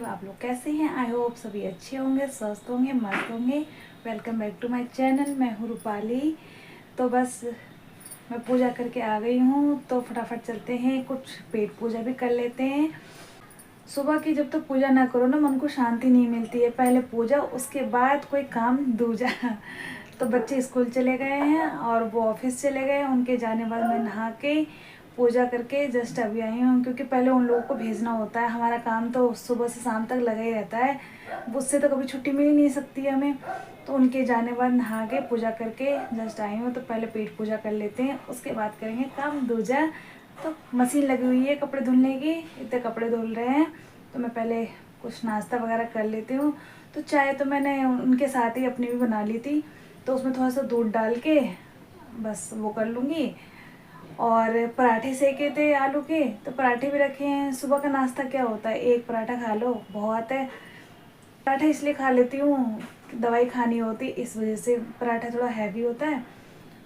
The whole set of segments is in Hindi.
आप लोग कैसे हैं। आई होप सभी अच्छे होंगे, स्वस्थ होंगे, मस्त होंगे। Welcome back to my channel. मैं हूँ रूपाली। तो बस मैं पूजा करके आ गई हूँ, तो फटाफट चलते हैं, कुछ पेट पूजा भी कर लेते हैं। सुबह की जब तक पूजा ना करो ना, मन को शांति नहीं मिलती है। पहले पूजा, उसके बाद कोई काम दूजा। तो बच्चे स्कूल चले गए हैं और वो ऑफिस चले गए। उनके जाने बाद मैं नहा के पूजा करके जस्ट अभी आई हूँ, क्योंकि पहले उन लोगों को भेजना होता है। हमारा काम तो सुबह से शाम तक लगा ही रहता है, उससे तो कभी छुट्टी मिल ही नहीं सकती है हमें। तो उनके जाने बाद नहा के पूजा करके जस्ट आई हूँ। तो पहले पेट पूजा कर लेते हैं, उसके बाद करेंगे काम दूजा। तो मशीन लगी हुई है कपड़े धुलने की, इतने कपड़े धुल रहे हैं। तो मैं पहले कुछ नाश्ता वगैरह कर लेती हूँ। तो चाय तो मैंने उनके साथ ही अपनी भी बना ली थी, तो उसमें थोड़ा सा दूध डाल के बस वो कर लूँगी। और पराठे सेके थे आलू के, तो पराठे भी रखे हैं। सुबह का नाश्ता क्या होता है, एक पराठा खा लो बहुत है। पराठा इसलिए खा लेती हूँ, दवाई खानी होती, इस वजह से पराठा थोड़ा हैवी होता है।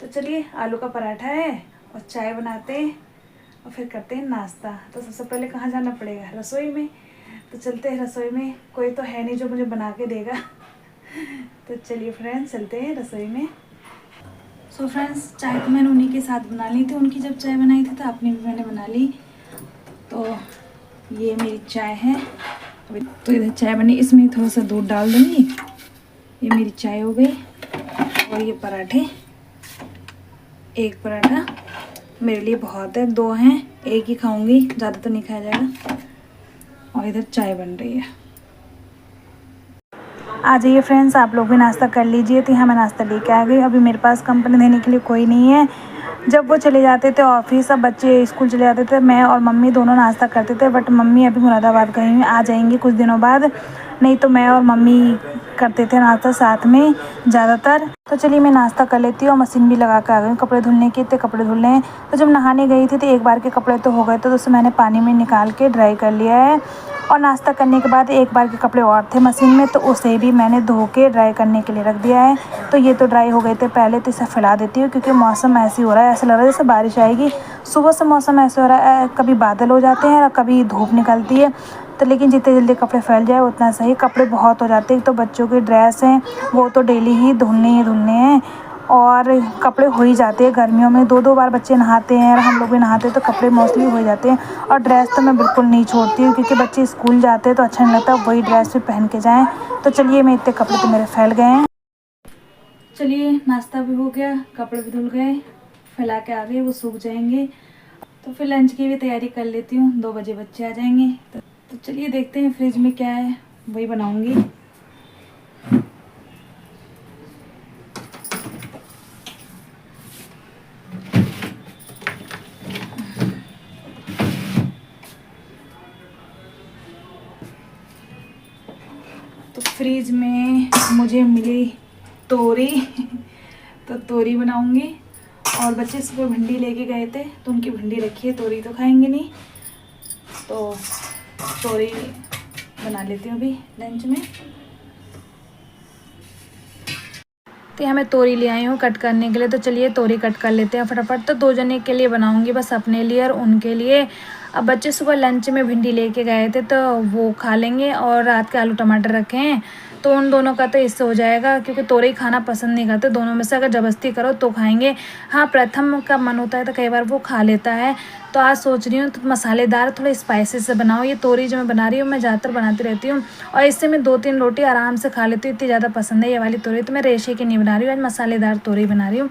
तो चलिए, आलू का पराठा है और चाय बनाते हैं और फिर करते हैं नाश्ता। तो सबसे पहले कहाँ जाना पड़ेगा, रसोई में। तो चलते हैं रसोई में, कोई तो है नहीं जो मुझे बना के देगा। तो चलिए फ्रेंड्स, चलते हैं रसोई में। सो फ्रेंड्स, चाय तो मैंने उन्हीं के साथ बना ली थी। उनकी जब चाय बनाई थी तो अपनी भी मैंने बना ली। तो ये मेरी चाय है। अभी तो इधर चाय बनी, इसमें थोड़ा सा दूध डाल दूँगी। ये मेरी चाय हो गई। और ये पराठे, एक पराठा मेरे लिए बहुत है, दो हैं, एक ही खाऊंगी, ज़्यादा तो नहीं खाया जाएगा। और इधर चाय बन रही है। आ जाइए फ्रेंड्स, आप लोग भी नाश्ता कर लीजिए। तो यहाँ मैं नाश्ता लेके आ गई। अभी मेरे पास कंपनी देने के लिए कोई नहीं है। जब वो चले जाते थे ऑफिस, सब बच्चे स्कूल चले जाते थे, मैं और मम्मी दोनों नाश्ता करते थे। बट मम्मी अभी मुरादाबाद गई हुई, आ जाएंगी कुछ दिनों बाद। नहीं तो मैं और मम्मी करते थे नाश्ता साथ में ज़्यादातर। तो चलिए मैं नाश्ता कर लेती हूँ। मशीन भी लगा कर आ गई, कपड़े धुलने के इतने कपड़े धुलने हैं। तो जब नहाने गई थी तो एक बार के कपड़े तो हो गए थे, तो उसे मैंने पानी में निकाल के ड्राई कर लिया है। और नाश्ता करने के बाद एक बार के कपड़े और थे मशीन में, तो उसे भी मैंने धो के ड्राई करने के लिए रख दिया है। तो ये तो ड्राई हो गए थे पहले, तो इसे फैला देती हूँ, क्योंकि मौसम ऐसे हो रहा है, ऐसा लग रहा है जैसे बारिश आएगी। सुबह से मौसम ऐसे हो रहा है, कभी बादल हो जाते हैं और कभी धूप निकलती है। तो लेकिन जितने जल्दी कपड़े फैल जाए उतना सही। कपड़े बहुत हो जाते हैं, तो बच्चों की ड्रेस हैं वो तो डेली ही धुलने हैं। और कपड़े हो ही जाते हैं गर्मियों में, दो दो बार बच्चे नहाते हैं और हम लोग भी नहाते हैं, तो कपड़े मोस्टली हो जाते हैं। और ड्रेस तो मैं बिल्कुल नहीं छोड़ती हूँ, क्योंकि बच्चे स्कूल जाते हैं तो अच्छा नहीं लगता वही ड्रेस भी पहन के जाएं। तो चलिए, मैं इतने कपड़े तो मेरे फैल गए हैं। चलिए, नाश्ता भी हो गया, कपड़े भी धुल गए, फैला के आ गए, वो सूख जाएंगे। तो फिर लंच की भी तैयारी कर लेती हूँ, 2 बजे बच्चे आ जाएंगे। तो चलिए देखते हैं फ्रिज में क्या है, वही बनाऊँगी। तो फ्रिज में मुझे मिली तोरी। तो तोरी बनाऊंगी। और बच्चे सुबह भिंडी लेके गए थे, तो उनकी भिंडी रखी है, तोरी तो खाएंगे नहीं, तो तोरी बना लेती हूँ अभी लंच में। तो यहाँ मैं तोरी ले आई हूँ कट करने के लिए। तो चलिए तोरी कट कर लेते हैं फटाफट। तो 2 जने के लिए बनाऊंगी, बस अपने लिए और उनके लिए। अब बच्चे सुबह लंच में भिंडी लेके गए थे, तो वो खा लेंगे। और रात के आलू टमाटर रखे हैं, तो उन दोनों का तो इससे हो जाएगा, क्योंकि तोरई खाना पसंद नहीं करते। दोनों में से अगर ज़बरदस्ती करो तो खाएंगे। हाँ, प्रथम का मन होता है तो कई बार वो खा लेता है। तो आज सोच रही हूँ तो मसालेदार थोड़ा स्पाइसी से बनाओ। ये तोरी जो मैं बना रही हूँ, मैं ज़्यादातर बनाती रहती हूँ, और इससे मैं 2-3 रोटी आराम से खा लेती हूँ। इतनी ज़्यादा पसंद है ये वाली तोरी। तो मैं रेशे की नहीं बना रही हूँ, आज मसालेदार तोरी बना रही हूँ।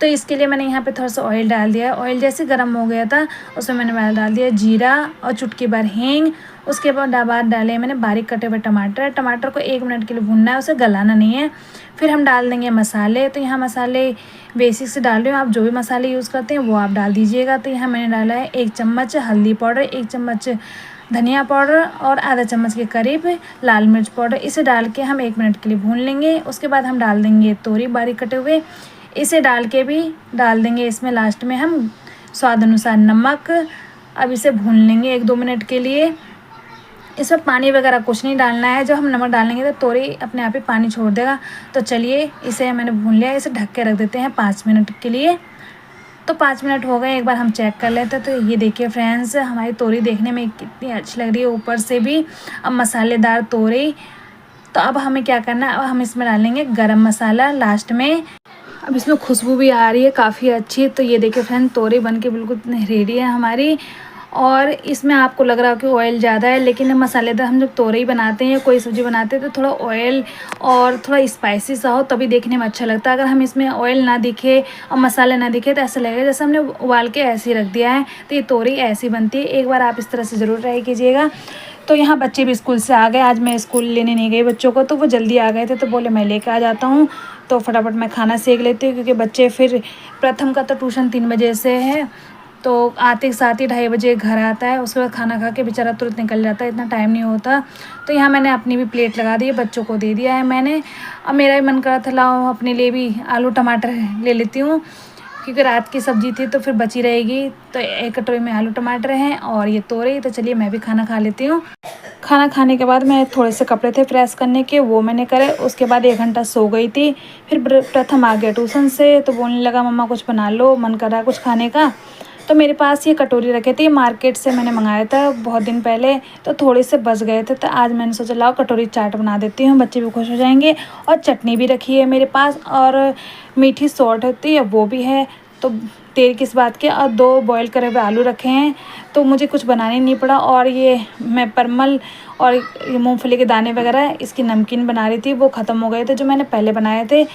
तो इसके लिए मैंने यहाँ पे थोड़ा सा ऑयल डाल दिया है। ऑयल जैसे गर्म हो गया था, उसमें मैंने डाल दिया जीरा और चुटकी भर हींग। उसके बाद डाले मैंने बारीक कटे हुए टमाटर। टमाटर को 1 मिनट के लिए भूनना है, उसे गलाना नहीं है। फिर हम डाल देंगे मसाले। तो यहाँ मसाले बेसिक से डाल रही हूँ, आप जो भी मसाले यूज़ करते हैं वो आप डाल दीजिएगा। तो यहाँ मैंने डाला है 1 चम्मच हल्दी पाउडर, 1 चम्मच धनिया पाउडर और आधा चम्मच के करीब लाल मिर्च पाउडर। इसे डाल के हम 1 मिनट के लिए भून लेंगे। उसके बाद हम डाल देंगे तोरी बारीक कटे हुए, इसे डाल के भी डाल देंगे इसमें लास्ट में हम स्वाद अनुसार नमक। अब इसे भून लेंगे 1-2 मिनट के लिए। इसमें पानी वगैरह कुछ नहीं डालना है। जब हम नमक डालेंगे तो तोरी अपने आप ही पानी छोड़ देगा। तो चलिए, इसे मैंने भून लिया, इसे ढक के रख देते हैं 5 मिनट के लिए। तो 5 मिनट हो गए, एक बार हम चेक कर लेते। तो ये देखिए फ्रेंड्स, हमारी तोरी देखने में कितनी अच्छी लग रही है, ऊपर से भी अब मसालेदार तोरी। तो अब हमें क्या करना है, अब हम इसमें डालेंगे गरम मसाला लास्ट में। अब इसमें खुशबू भी आ रही है काफ़ी अच्छी। तो ये देखिए फ्रेंड, तोरी बन के बिल्कुल रेडी है हमारी। और इसमें आपको लग रहा हो कि ऑयल ज़्यादा है, लेकिन मसालेदार हम जब तोरई बनाते हैं या कोई सब्ज़ी बनाते हैं तो थोड़ा ऑयल और थोड़ा स्पाइसी सा हो तभी देखने में अच्छा लगता है। अगर हम इसमें ऑयल ना दिखे और मसाले ना दिखे तो ऐसा लगेगा जैसे हमने उबाल के ऐसे ही रख दिया है। तो ये तोरई ऐसी बनती है, एक बार आप इस तरह से ज़रूर ट्राई कीजिएगा। तो यहाँ बच्चे भी स्कूल से आ गए, आज मैं स्कूल लेने नहीं गई बच्चों को, तो वो जल्दी आ गए थे, तो बोले मैं लेकर आ जाता हूँ। तो फटाफट मैं खाना सेक लेती हूँ, क्योंकि बच्चे फिर प्रथम का तो ट्यूशन 3 बजे से है, तो आते के साथ ही 2:30 बजे घर आता है। उसके बाद खाना खा के बेचारा तुरंत निकल जाता है, इतना टाइम नहीं होता। तो यहाँ मैंने अपनी भी प्लेट लगा दी है, बच्चों को दे दिया है मैंने। अब मेरा भी मन कर रहा था लाओ अपने लिए भी आलू टमाटर ले लेती हूँ, क्योंकि रात की सब्ज़ी थी तो फिर बची रहेगी। तो एक कटोरी में आलू टमाटर हैं और ये तोरई। तो चलिए मैं भी खाना खा लेती हूँ। खाना खाने के बाद मैं थोड़े से कपड़े थे प्रेस करने के, वो मैंने करे। उसके बाद 1 घंटा सो गई थी। फिर प्रथम आ गया ट्यूशन से, तो बोलने लगा मम्मा कुछ बना लो, मन कर रहा है कुछ खाने का। तो मेरे पास ये कटोरी रखे थे, मार्केट से मैंने मंगाया था बहुत दिन पहले, तो थोड़े से बच गए थे। तो आज मैंने सोचा लाओ कटोरी चाट बना देती हूँ, बच्चे भी खुश हो जाएंगे। और चटनी भी रखी है मेरे पास, और मीठी सॉल्ट होती है वो भी है। तो देर किस बात के। और 2 बॉयल करे हुए आलू रखे हैं, तो मुझे कुछ बनाने नहीं पड़ा। और ये मैं परमल और ये मूंगफली के दाने वगैरह इसकी नमकीन बना रही थी, वो ख़त्म हो गए थे जो मैंने पहले बनाए थे।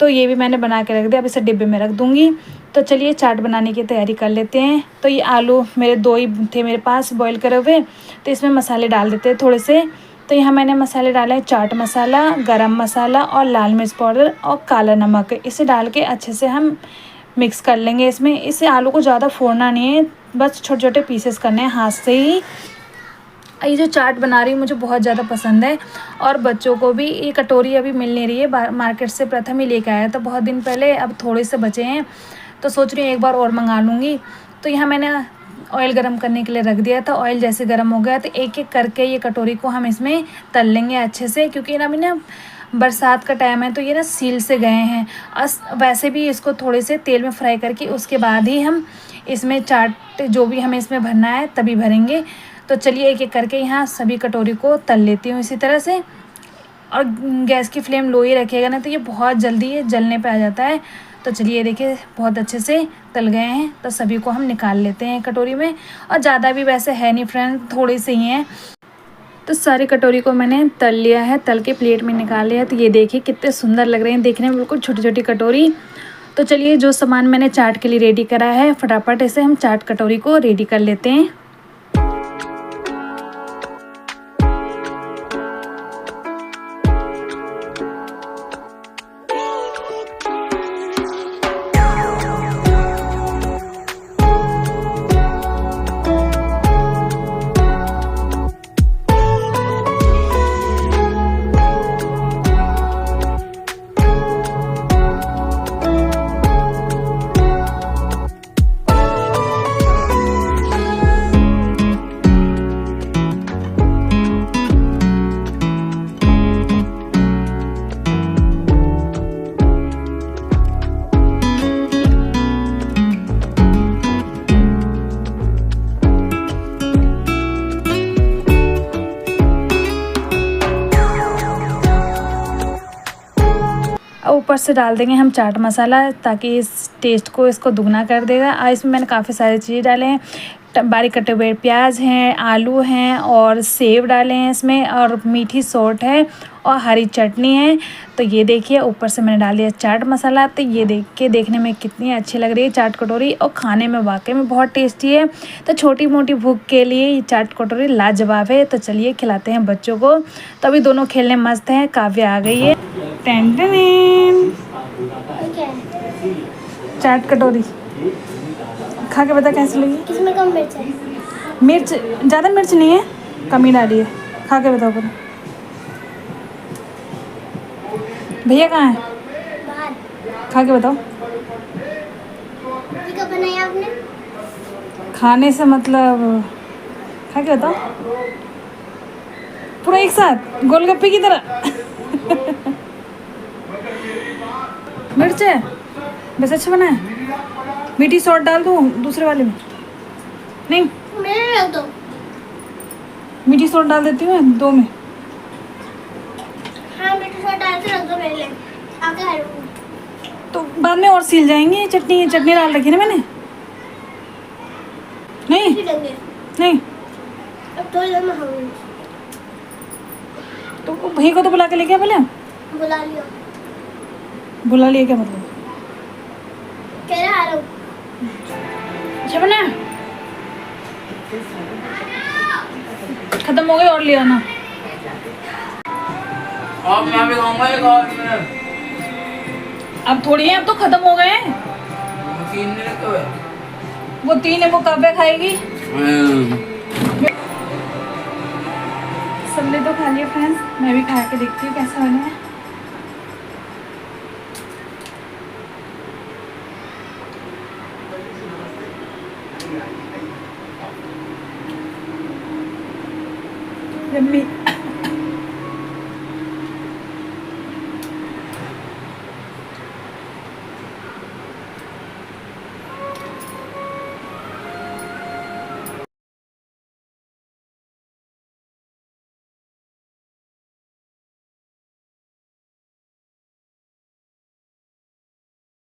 तो ये भी मैंने बना के रख दिया, अब इसे डिब्बे में रख दूँगी। तो चलिए चाट बनाने की तैयारी कर लेते हैं। तो ये आलू मेरे 2 ही थे मेरे पास बॉईल करे हुए, तो इसमें मसाले डाल देते हैं थोड़े से। तो यहाँ मैंने मसाले डाले हैं, चाट मसाला, गरम मसाला और लाल मिर्च पाउडर और काला नमक। इसे डाल के अच्छे से हम मिक्स कर लेंगे इसमें। इसे आलू को ज़्यादा फोड़ना नहीं है, बस छोटे छोटे पीसेस करने हैं हाथ से ही। ये जो चाट बना रही हूँ मुझे बहुत ज़्यादा पसंद है, और बच्चों को भी। ये कटोरी अभी मिल नहीं रही है, मार्केट से प्रथम ही लेके आया था बहुत दिन पहले, अब थोड़े से बचे हैं, तो सोच रही हूँ एक बार और मंगा लूँगी। तो यहाँ मैंने ऑयल गरम करने के लिए रख दिया था। ऑयल जैसे गरम हो गया तो एक एक करके ये कटोरी को हम इसमें तल लेंगे अच्छे से, क्योंकि ना मैंने बरसात का टाइम है तो ये ना सील से गए हैं। वैसे भी इसको थोड़े से तेल में फ्राई करके उसके बाद ही हम इसमें चाट जो भी हमें इसमें भरना है तभी भरेंगे। तो चलिए एक एक करके यहाँ सभी कटोरी को तल लेती हूँ इसी तरह से। और गैस की फ्लेम लो ही रखिएगा, ना तो ये बहुत जल्दी ये जलने पे आ जाता है। तो चलिए देखिए बहुत अच्छे से तल गए हैं, तो सभी को हम निकाल लेते हैं कटोरी में। और ज़्यादा भी वैसे है नहीं फ्रेंड, थोड़ी से ही हैं। तो सारी कटोरी को मैंने तल लिया है, तल के प्लेट में निकाल लिया है। तो ये देखिए कितने सुंदर लग रहे हैं देखने में, बिल्कुल छोटी छोटी कटोरी। तो चलिए जो सामान मैंने चाट के लिए रेडी करा है, फटाफट इसे हम चाट कटोरी को रेडी कर लेते हैं। ऊपर से डाल देंगे हम चाट मसाला, ताकि इस टेस्ट को इसको दुगना कर देगा। इसमें मैंने काफ़ी सारी चीज़ डाले हैं, बारीक कटे हुए प्याज हैं, आलू हैं और सेब डाले हैं इसमें, और मीठी सौंठ है और हरी चटनी है। तो ये देखिए ऊपर से मैंने डाल दिया चाट मसाला। तो ये देखने में कितनी अच्छी लग रही है चाट कटोरी, और खाने में वाकई में बहुत टेस्टी है। तो छोटी मोटी भूख के लिए ये चाट कटोरी लाजवाब है। तो चलिए खिलाते हैं बच्चों को। तो अभी दोनों खेलने मस्त हैं, काव्या आ गई है। चाट कटोरी खा के बता कैसी लगी। किसमें कम मिर्च है? मिर्च ज़्यादा मिर्च नहीं है, कमी डाली है। खा के बताओ पर। भैया कहाँ है? बाहर। खा के बताओ। ये कब बनाया आपने? खाने से मतलब खा के बताओ पूरा एक साथ गोलगप्पे की तरह। मिर्च है बस, अच्छा बना है। मीठी सॉस डाल दूँ दूसरे वाले में? नहीं, मेरे रख दो। मीठी सॉस डाल देती हूँ दो में। हाँ मीठी सॉस डाल के रख दो मेरे लिए, आके खा लूँगी। तो बाद में और सील जाएंगी। चटनी चटनी डाल रखी ना मैंने। नहीं ठीक है, नहीं, अब थोड़ी देर में खाऊंगी। तो भई को तो बुला के लेके आ पहले। बुला लियो। बुला लिया क्या मतलब? कह रहा आ रहा हूँ। अच्छा बना, खत्म हो गए और ले आना। अब मैं भी खाऊंगा एक और में। अब थोड़ी है, अब तो खत्म हो गए हैं। मशीन नहीं रखे हुए। वो 3 है, वो कब खाएगी? सबने तो खा लिया फ्रेंड्स, मैं भी खा के देखती हूँ कैसा बना है। यम्मी।